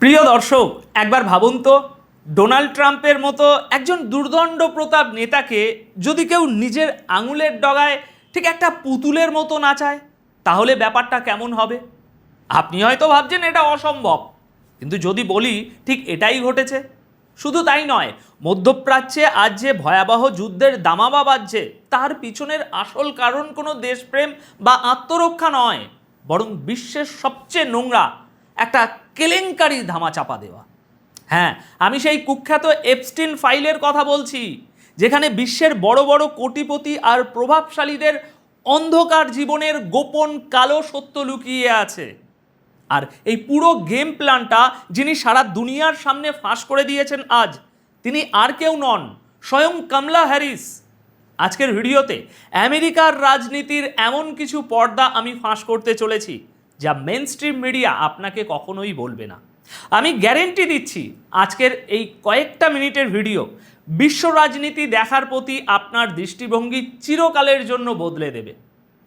প্রিয় দর্শক, একবার ভাবুন তো, ডোনাল্ড ট্রাম্পের মতো একজন দুর্দণ্ড প্রতাপ নেতাকে যদি কেউ নিজের আঙুলের ডগায় ঠিক একটা পুতুলের মতো নাচায়, তাহলে ব্যাপারটা কেমন হবে? আপনি হয়তো ভাবছেন এটা অসম্ভব, কিন্তু যদি বলি ঠিক এটাই ঘটেছে। শুধু তাই নয়, মধ্যপ্রাচ্যে আজ যে ভয়াবহ যুদ্ধের দামামা বাজছে, তার পিছনের আসল কারণ কোনো দেশপ্রেম বা আত্মরক্ষা নয়, বরং বিশ্বের সবচেয়ে নোংরা একটা কেলেঙ্কারি ধামাচাপা দেওয়া। হ্যাঁ, আমি সেই কুখ্যাত এপস্টিন ফাইলের কথা বলছি, যেখানে বিশ্বের বড় বড় কোটিপতি আর প্রভাবশালীদের অন্ধকার জীবনের গোপন কালো সত্য লুকিয়ে আছে। আর এই পুরো গেম প্ল্যানটা যিনি সারা দুনিয়ার সামনে ফাঁস করে দিয়েছেন আজ, তিনি আর কেউ নন, স্বয়ং কমলা হ্যারিস। আজকের ভিডিওতে আমেরিকার রাজনীতির এমন কিছু পর্দা আমি ফাঁস করতে চলেছি, যা মেন স্ট্রিম মিডিয়া আপনাকে কখনোই বলবে না। আমি গ্যারেন্টি দিচ্ছি, আজকের এই কয়েকটা মিনিটের ভিডিও বিশ্ব রাজনীতি দেখার প্রতি আপনার দৃষ্টিভঙ্গি চিরকালের জন্য বদলে দেবে।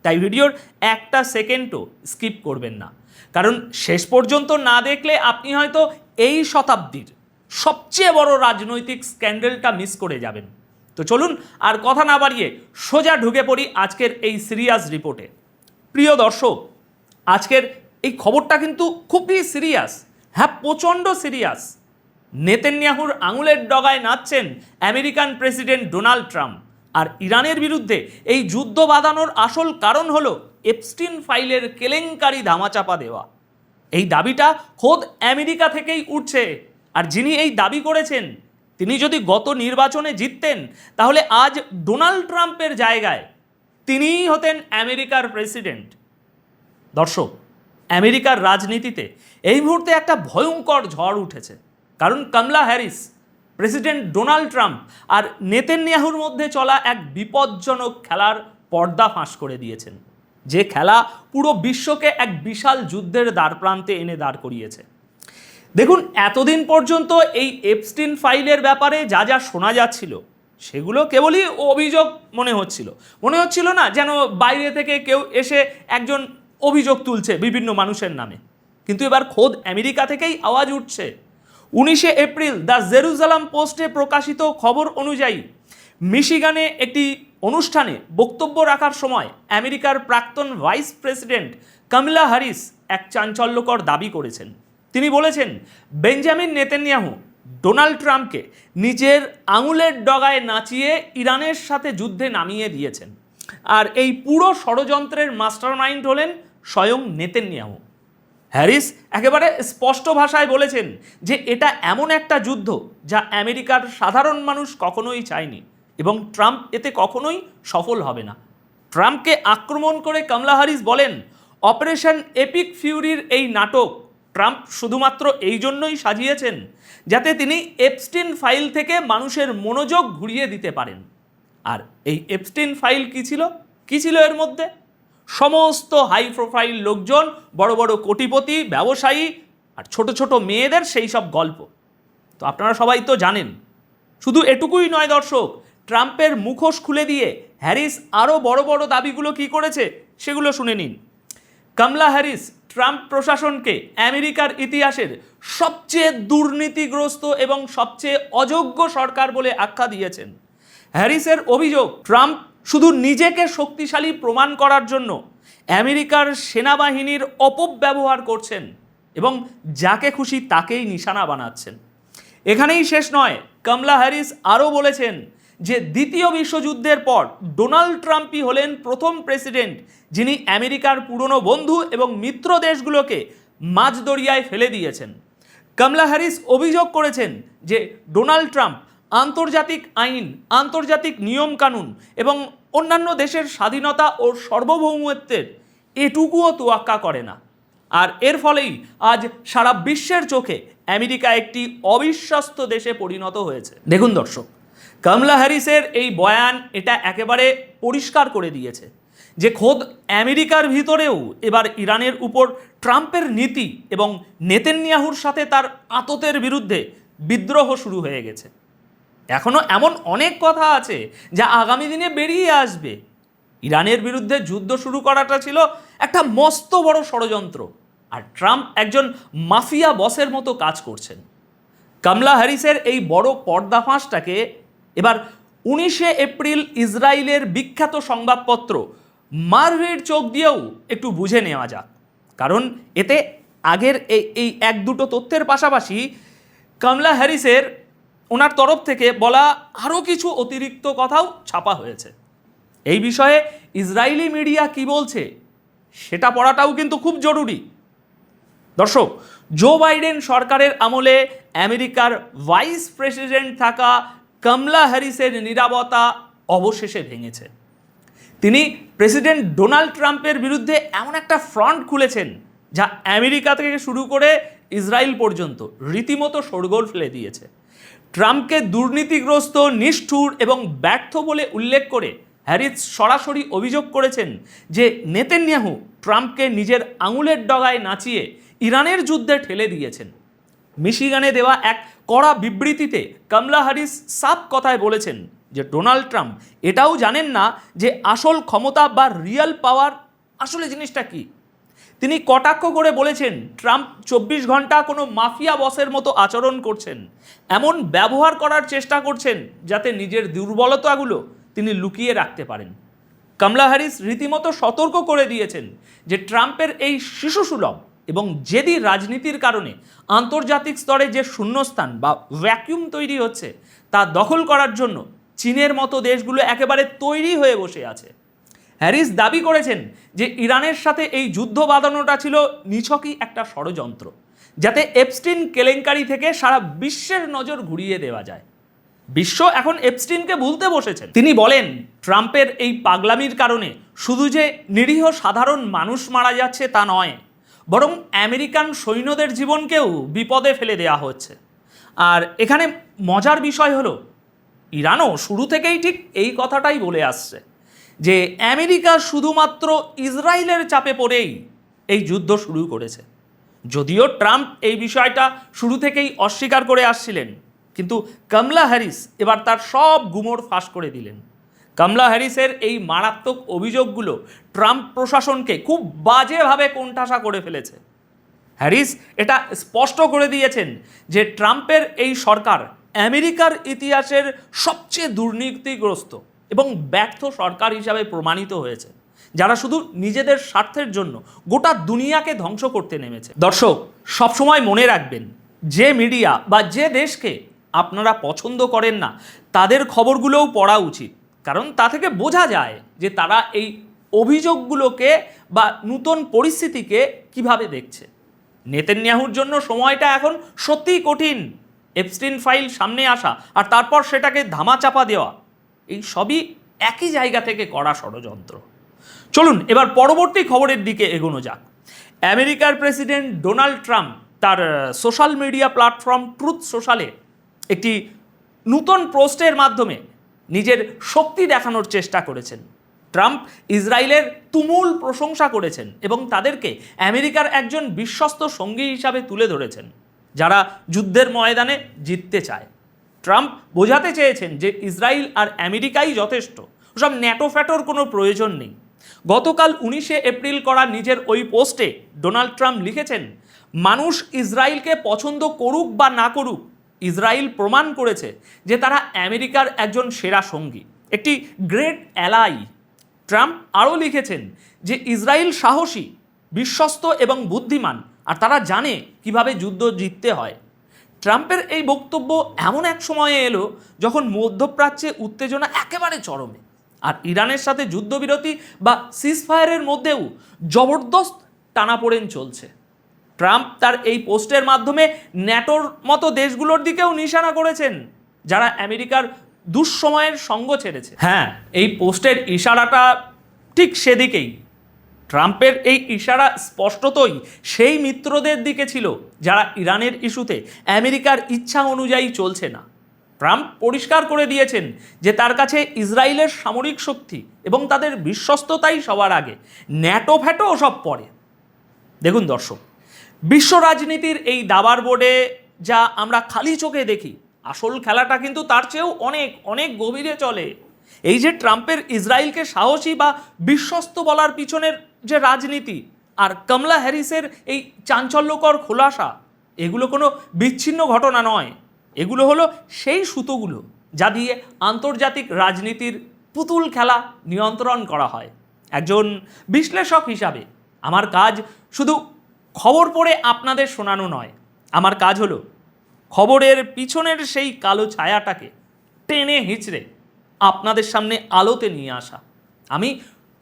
তাই ভিডিওর একটা সেকেন্ডও স্কিপ করবেন না, কারণ শেষ পর্যন্ত না দেখলে আপনি হয়তো এই শতাব্দীর সবচেয়ে বড় রাজনৈতিক স্ক্যান্ডেলটা মিস করে যাবেন। তো চলুন আর কথা না বাড়িয়ে সোজা ঢুকে পড়ি আজকের এই সিরিয়াস রিপোর্টে। প্রিয় দর্শক, আজকের এই খবরটা কিন্তু খুবই সিরিয়াস, হ্যাঁ প্রচণ্ড সিরিয়াস। নেতানিয়াহুর আঙুলের ডগায় নাচছেন আমেরিকান প্রেসিডেন্ট ডোনাল্ড ট্রাম্প, আর ইরানের বিরুদ্ধে এই যুদ্ধ বাঁধানোর আসল কারণ হলো এপস্টিন ফাইলের কেলেঙ্কারি ধামাচাপা দেওয়া। এই দাবিটা খোদ আমেরিকা থেকেই উঠছে, আর যিনি এই দাবি করেছেন তিনি যদি গত নির্বাচনে জিততেন, তাহলে আজ ডোনাল্ড ট্রাম্পের জায়গায় তিনিই হতেন আমেরিকার প্রেসিডেন্ট। দর্শক, আমেরিকার রাজনীতিতে এই মুহূর্তে একটা ভয়ঙ্কর ঝড় উঠেছে, কারণ কমলা হ্যারিস, প্রেসিডেন্ট ডোনাল্ড ট্রাম্প আর নেতানিয়াহুর মধ্যে চলা এক বিপজ্জনক খেলার পর্দা ফাঁস করে দিয়েছেন, যে খেলা পুরো বিশ্বকে এক বিশাল যুদ্ধের দ্বারপ্রান্তে এনে দাঁড় করিয়েছে। দেখুন, এতদিন পর্যন্ত এই এপস্টিন ফাইলের ব্যাপারে যা যা শোনা যাচ্ছিল, সেগুলো কেবলই অভিযোগ মনে হচ্ছিল না যেন বাইরে থেকে কেউ এসে একজন অভিযোগ তুলছে বিভিন্ন মানুষের নামে। কিন্তু এবার খোদ আমেরিকা থেকেই আওয়াজ উঠছে। 19শে এপ্রিল দ্য জেরুজালেম পোস্টে প্রকাশিত খবর অনুযায়ী, মিশিগানে একটি অনুষ্ঠানে বক্তব্য রাখার সময় আমেরিকার প্রাক্তন ভাইস প্রেসিডেন্ট কমলা হ্যারিস এক চাঞ্চল্যকর দাবি করেছেন। তিনি বলেছেন, বেঞ্জামিন নেতানিয়াহু ডোনাল্ড ট্রাম্পকে নিজের আঙুলের ডগায় নাচিয়ে ইরানের সাথে যুদ্ধে নামিয়ে দিয়েছেন, আর এই পুরো ষড়যন্ত্রের মাস্টারমাইন্ড হলেন স্বয়ং নেতানিয়াহু। হ্যারিস একেবারে স্পষ্ট ভাষায় বলেছেন যে এটা এমন একটা যুদ্ধ যা আমেরিকার সাধারণ মানুষ কখনোই চায়নি, এবং ট্রাম্প এতে কখনোই সফল হবে না। ট্রাম্পকে আক্রমণ করে কমলা হ্যারিস বলেন, অপারেশন এপিক ফিউরির এই নাটক ট্রাম্প শুধুমাত্র এই জন্যই সাজিয়েছেন যাতে তিনি এপস্টিন ফাইল থেকে মানুষের মনোযোগ ঘুরিয়ে দিতে পারেন। আর এই এপস্টিন ফাইল কি ছিল এর মধ্যে? সমস্ত হাই প্রোফাইল লোকজন, বড় বড় কোটিপতি, ব্যবসায়ী আর ছোট ছোট মেয়েদের সেই সব গল্প। তো আপনারা সবাই তো জানেন। শুধু এটুকুই নয় দর্শক, ট্রাম্পের মুখোশ খুলে দিয়ে হ্যারিস আরও বড় বড় দাবিগুলো কি করেছে সেগুলো শুনে নিন। কমলা হ্যারিস ট্রাম্প প্রশাসনকে আমেরিকার ইতিহাসের সবচেয়ে দুর্নীতিগ্রস্ত এবং সবচেয়ে অযোগ্য সরকার বলে আখ্যা দিয়েছেন। হ্যারিসের অভিযোগ, ট্রাম্প শুধু নিজেকে শক্তিশালী প্রমাণ করার জন্য আমেরিকার সেনাবাহিনীর অপব্যবহার করছেন এবং যাকে খুশি তাকেই নিশানা বানাচ্ছেন। এখানেই শেষ নয়, কমলা হ্যারিস আরও বলেছেন যে দ্বিতীয় বিশ্বযুদ্ধের পর ডোনাল্ড ট্রাম্পই হলেন প্রথম প্রেসিডেন্ট যিনি আমেরিকার পুরনো বন্ধু এবং মিত্র দেশগুলোকে মাঝদরিয়ায় ফেলে দিয়েছেন। কমলা হ্যারিস অভিযোগ করেছেন যে ডোনাল্ড ট্রাম্প আন্তর্জাতিক আইন, আন্তর্জাতিক নিয়মকানুন এবং অন্যান্য দেশের স্বাধীনতা ও সার্বভৌমত্বের এটুকুও তোয়াক্কা করে না, আর এর ফলেই আজ সারা বিশ্বের চোখে আমেরিকা একটি অবিশ্বস্ত দেশে পরিণত হয়েছে। দেখুন দর্শক, কমলা হ্যারিসের এই বয়ান এটা একেবারে পরিষ্কার করে দিয়েছে যে খোদ আমেরিকার ভিতরেও এবার ইরানের উপর ট্রাম্পের নীতি এবং নেতানিয়াহুর সাথে তার আততের বিরুদ্ধে বিদ্রোহ শুরু হয়ে গেছে। এখনও এমন অনেক কথা আছে যা আগামী দিনে বেরিয়ে আসবে। ইরানের বিরুদ্ধে যুদ্ধ শুরু করাটা ছিল একটা মস্ত বড় ষড়যন্ত্র, আর ট্রাম্প একজন মাফিয়া বসের মতো কাজ করছেন। কমলা হ্যারিসের এই বড় পর্দাফাঁসটাকে এবার 19শে এপ্রিল ইসরায়েলের বিখ্যাত সংবাদপত্র মার্ভের চোখ দিয়েও একটু বুঝে নেওয়া যাক, কারণ এতে আগের এই এক দুটো তথ্যের পাশাপাশি কমলা হ্যারিসের ওনার তরফ থেকে বলা আরও কিছু অতিরিক্ত কথাও ছাপা হয়েছে। এই বিষয়ে ইসরায়েলি মিডিয়া কি বলছে সেটা পড়াটাও কিন্তু খুব জরুরি। দর্শক, জো বাইডেন সরকারের আমলে আমেরিকার ভাইস প্রেসিডেন্ট থাকা কমলা হ্যারিসের নীরবতা অবশেষে ভেঙেছে। তিনি প্রেসিডেন্ট ডোনাল্ড ট্রাম্পের বিরুদ্ধে এমন একটা ফ্রন্ট খুলেছেন যা আমেরিকা থেকে শুরু করে ইসরায়েল পর্যন্ত রীতিমতো শোরগোল ফেলে দিয়েছে। ট্রাম্পকে দুর্নীতিগ্রস্ত, নিষ্ঠুর এবং ব্যর্থ বলে উল্লেখ করে হ্যারিস সরাসরি অভিযোগ করেছেন যে নেতানিয়াহু ট্রাম্পকে নিজের আঙুলের ডগায় নাচিয়ে ইরানের যুদ্ধে ঠেলে দিয়েছেন। মিশিগানে দেওয়া এক কড়া বিবৃতিতে কমলা হ্যারিস সাফ কথায় বলেছেন যে ডোনাল্ড ট্রাম্প এটাও জানেন না যে আসল ক্ষমতা বা রিয়েল পাওয়ার আসলে জিনিসটা কি। তিনি কটাক্ষ করে বলেছেন ট্রাম্প 24 ঘন্টা কোনো মাফিয়া বসের মতো আচরণ করছেন, এমন ব্যবহার করার চেষ্টা করছেন যাতে নিজের দুর্বলতাগুলো তিনি লুকিয়ে রাখতে পারেন। কমলা হ্যারিস রীতিমতো সতর্ক করে দিয়েছেন যে ট্রাম্পের এই শিশুসুলভ এবং জেদি রাজনীতির কারণে আন্তর্জাতিক স্তরে যে শূন্যস্থান বা ভ্যাকিউম তৈরি হচ্ছে তা দখল করার জন্য চীনের মতো দেশগুলো একেবারে তৈরি হয়ে বসে আছে। হ্যারিস দাবি করেছেন যে ইরানের সাথে এই যুদ্ধ বাঁধানোটা ছিল নিছকই একটা ষড়যন্ত্র, যাতে এপস্টিন কেলেঙ্কারি থেকে সারা বিশ্বের নজর ঘুরিয়ে দেওয়া যায়। বিশ্ব এখন এপস্টিনকে ভুলতে বসেছেন। তিনি বলেন ট্রাম্পের এই পাগলামির কারণে শুধু যে নিরীহ সাধারণ মানুষ মারা যাচ্ছে তা নয়, বরং আমেরিকান সৈন্যদের জীবনকেও বিপদে ফেলে দেওয়া হচ্ছে। আর এখানে মজার বিষয় হলো ইরানও শুরু থেকেই ঠিক এই কথাটাই বলে আসছে যে আমেরিকা শুধুমাত্র ইসরায়েলের চাপে পড়েই এই যুদ্ধ শুরু করেছে। যদিও ট্রাম্প এই বিষয়টা শুরু থেকেই অস্বীকার করে আসছিলেন, কিন্তু কমলা হ্যারিস এবার তার সব গুমর ফাঁস করে দিলেন। কমলা হ্যারিসের এই মারাত্মক অভিযোগগুলো ট্রাম্প প্রশাসনকে খুব বাজেভাবে কোণঠাসা করে ফেলেছে। হ্যারিস এটা স্পষ্ট করে দিয়েছেন যে ট্রাম্পের এই সরকার আমেরিকার ইতিহাসের সবচেয়ে দুর্নীতিগ্রস্ত এবং ব্যর্থ সরকার হিসাবে প্রমাণিত হয়েছে, যারা শুধু নিজেদের স্বার্থের জন্য গোটা দুনিয়াকে ধ্বংস করতে নেমেছে। দর্শক, সবসময় মনে রাখবেন, যে মিডিয়া বা যে দেশকে আপনারা পছন্দ করেন না তাদের খবরগুলোও পড়া উচিত, কারণ তা থেকে বোঝা যায় যে তারা এই অভিযোগগুলোকে বা নতুন পরিস্থিতিকে কিভাবে দেখছে। নেতানিয়াহুর জন্য সময়টা এখন সত্যিই কঠিন। এপস্টিন ফাইল সামনে আসা আর তারপর সেটাকে ধামাচাপা দেওয়া, এই সবই একই জায়গা থেকে করা ষড়যন্ত্র। চলুন এবার পরবর্তী খবরের দিকে এগোনো যাক। আমেরিকার প্রেসিডেন্ট ডোনাল্ড ট্রাম্প তার সোশ্যাল মিডিয়া প্ল্যাটফর্ম ট্রুথ সোশ্যালে একটি নতুন পোস্টের মাধ্যমে নিজের শক্তি দেখানোর চেষ্টা করেছেন। ট্রাম্প ইসরায়েলের তুমুল প্রশংসা করেছেন এবং তাদেরকে আমেরিকার একজন বিশ্বস্ত সঙ্গী হিসাবে তুলে ধরেছেন, যারা যুদ্ধের ময়দানে জিততে চায়। ট্রাম্প বোঝাতে চেয়েছেন যে ইসরায়েল আর আমেরিকাই যথেষ্ট, ওসব ন্যাটো ফ্যাটোর কোনো প্রয়োজন নেই। গতকাল 19শে এপ্রিল করা নিজের ওই পোস্টে ডোনাল্ড ট্রাম্প লিখেছেন, মানুষ ইসরায়েলকে পছন্দ করুক বা না করুক, ইসরায়েল প্রমাণ করেছে যে তারা আমেরিকার একজন সেরা সঙ্গী, একটি গ্রেট অ্যালাই। ট্রাম্প আরও লিখেছেন যে ইসরায়েল সাহসী, বিশ্বস্ত এবং বুদ্ধিমান, আর তারা জানে কিভাবে যুদ্ধ জিততে হয়। ট্রাম্পের এই বক্তব্য এমন এক সময়ে এলো যখন মধ্যপ্রাচ্যে উত্তেজনা একেবারে চরমে, আর ইরানের সাথে যুদ্ধবিরতি বা সিজফায়ারের মধ্যেও জবরদস্ত টানাপোড়েন চলছে। ট্রাম্প তার এই পোস্টের মাধ্যমে ন্যাটোর মতো দেশগুলোর দিকেও নিশানা করেছেন, যারা আমেরিকার দুঃসময়ের সঙ্গ ছেড়েছে। হ্যাঁ, এই পোস্টের ইশারাটা ঠিক সেদিকেই। ট্রাম্পের এই ইশারা স্পষ্টতই সেই মিত্রদের দিকে ছিল যারা ইরানের ইস্যুতে আমেরিকার ইচ্ছা অনুযায়ী চলছে না। ট্রাম্প পরিষ্কার করে দিয়েছেন যে তার কাছে ইসরায়েলের সামরিক শক্তি এবং তাদের বিশ্বস্ততাই সবার আগে, ন্যাটো ফ্যাটো সব পরে। দেখুন দর্শক, বিশ্ব রাজনীতির এই দাবার বোর্ডে যা আমরা খালি চোখে দেখি, আসল খেলাটা কিন্তু তার চেয়েও অনেক অনেক গভীরে চলে। এই যে ট্রাম্পের ইসরায়েলকে সাহসী বা বিশ্বস্ত বলার পিছনের যে রাজনীতি, আর কমলা হ্যারিসের এই চাঞ্চল্যকর খোলাসা এগুলো কোনো বিচ্ছিন্ন ঘটনা নয়, এগুলো হলো সেই সুতোগুলো যা দিয়ে আন্তর্জাতিক রাজনীতির পুতুল খেলা নিয়ন্ত্রণ করা হয়। একজন বিশ্লেষক হিসাবে আমার কাজ শুধু খবর পড়ে আপনাদের শোনানো নয়, আমার কাজ হলো খবরের পিছনের সেই কালো ছায়াটাকে টেনে হিঁচড়ে আপনাদের সামনে আলোতে নিয়ে আসা। আমি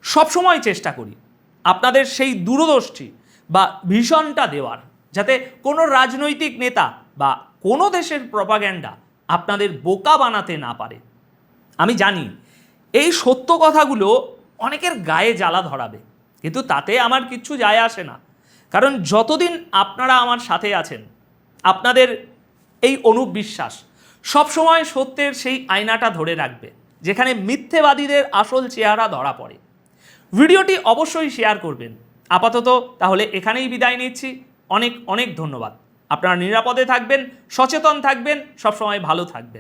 সবসময় চেষ্টা করি আপনাদের সেই দূরদৃষ্টি বা ভিশনটা দেওয়ার, যাতে কোনো রাজনৈতিক নেতা বা কোনো দেশের প্রপাগ্যান্ডা আপনাদের বোকা বানাতে না পারে। আমি জানি এই সত্য কথাগুলো অনেকের গায়ে জ্বালা ধরাবে, কিন্তু তাতে আমার কিচ্ছু যায় আসে না, কারণ যতদিন আপনারা আমার সাথে আছেন আপনাদের এই অনুবিশ্বাস সবসময় সত্যের সেই আয়নাটা ধরে রাখবে, যেখানে মিথ্যেবাদীদের আসল চেহারা ধরা পড়ে। ভিডিওটি অবশ্যই শেয়ার করবেন। আপাতত তাহলে এখানেই বিদায় নিচ্ছি। অনেক অনেক ধন্যবাদ। আপনারা নিরাপদে থাকবেন, সচেতন থাকবেন, সবসময় ভালো থাকবেন।